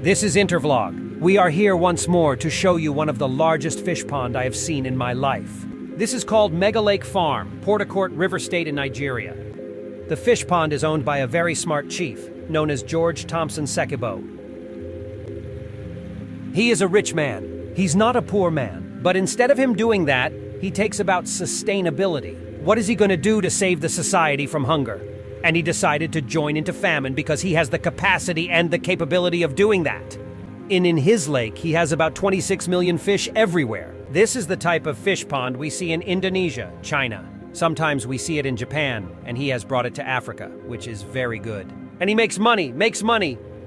This is Intervlog. We are here once more to show you one of the largest fish pond I have seen in my life. This is called Mega Lake Farm, Port Harcourt, River State in Nigeria. The fish pond is owned by a very smart chief, known as George Thompson Sekibo. He is a rich man. He's not a poor man. But instead of him doing that, he takes about sustainability. What is he going to do to save the society from hunger? And he decided to join into famine because he has the capacity and the capability of doing that. In his lake, he has about 26 million fish everywhere. This is the type of fish pond we see in Indonesia, China. Sometimes we see it in Japan, and he has brought it to Africa, which is very good. And he makes money.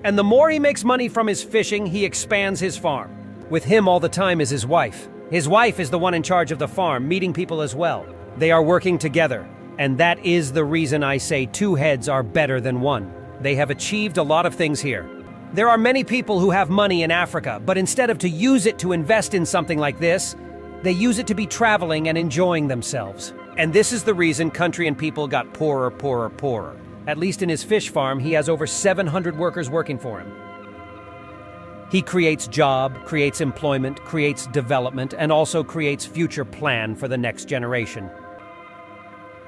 And the more he makes money from his fishing, he expands his farm. With him all the time is his wife. His wife is the one in charge of the farm, meeting people as well. They are working together. And that is the reason I say two heads are better than one. They have achieved a lot of things here. There are many people who have money in Africa, but instead of to use it to invest in something like this, they use it to be traveling and enjoying themselves. And this is the reason country and people got poorer. At least in his fish farm, he has over 700 workers working for him. He creates job, creates employment, creates development, and also creates future plan for the next generation.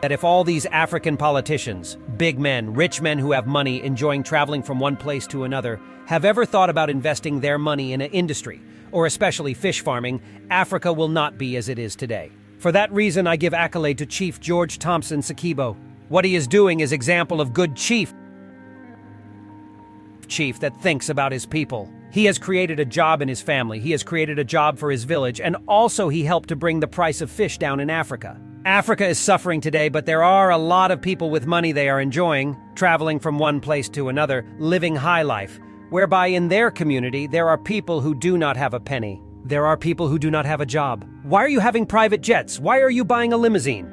That if all these African politicians, big men, rich men who have money enjoying traveling from one place to another, have ever thought about investing their money in an industry, or especially fish farming, Africa will not be as it is today. For that reason, I give accolade to Chief George Thompson Sekibo. What he is doing is example of good chief that thinks about his people. He has created a job in his family, he has created a job for his village, and also he helped to bring the price of fish down in Africa. Africa is suffering today, but there are a lot of people with money they are enjoying, traveling from one place to another, living high life, whereby in their community there are people who do not have a penny. There are people who do not have a job. Why are you having private jets? Why are you buying a limousine?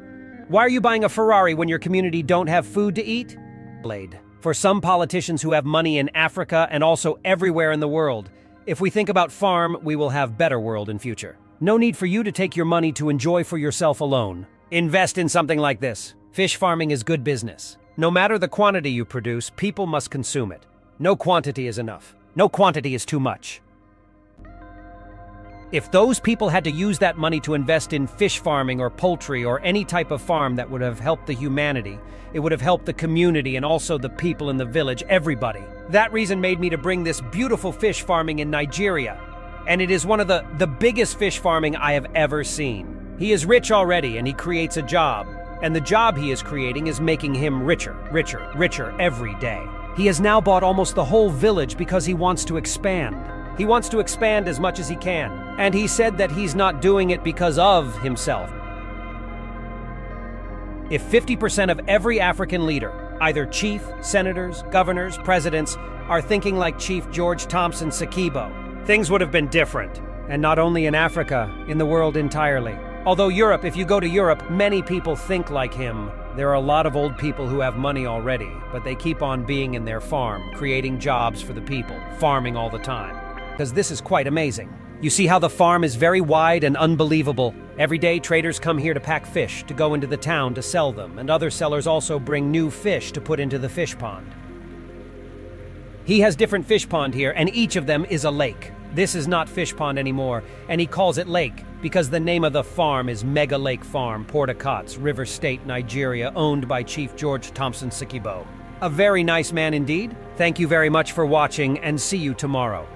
Why are you buying a Ferrari when your community don't have food to eat? For some politicians who have money in Africa and also everywhere in the world, if we think about farm, we will have better world in future. No need for you to take your money to enjoy for yourself alone. Invest in something like this. Fish farming is good business. No matter the quantity you produce, people must consume it. No quantity is enough. No quantity is too much. If those people had to use that money to invest in fish farming or poultry or any type of farm that would have helped the humanity, it would have helped the community and also the people in the village, everybody. That reason made me to bring this beautiful fish farming in Nigeria. And it is one of the biggest fish farming I have ever seen. He is rich already and he creates a job. And the job he is creating is making him richer every day. He has now bought almost the whole village because he wants to expand. He wants to expand as much as he can. And he said that he's not doing it because of himself. If 50% of every African leader, either chief, senators, governors, presidents, are thinking like Chief George Thompson Sekibo, things would have been different. And not only in Africa, in the world entirely. Although Europe, if you go to Europe, many people think like him. There are a lot of old people who have money already, but they keep on being in their farm, creating jobs for the people, farming all the time. Because this is quite amazing. You see how the farm is very wide and unbelievable. Every day traders come here to pack fish, to go into the town to sell them, and other sellers also bring new fish to put into the fish pond. He has different fish pond here, and each of them is a lake. This is not fish pond anymore, and he calls it lake because the name of the farm is Mega Lake Farm, Port Harcourt, River State, Nigeria, owned by Chief George Thompson Sekibo. A very nice man indeed. Thank you very much for watching, and see you tomorrow.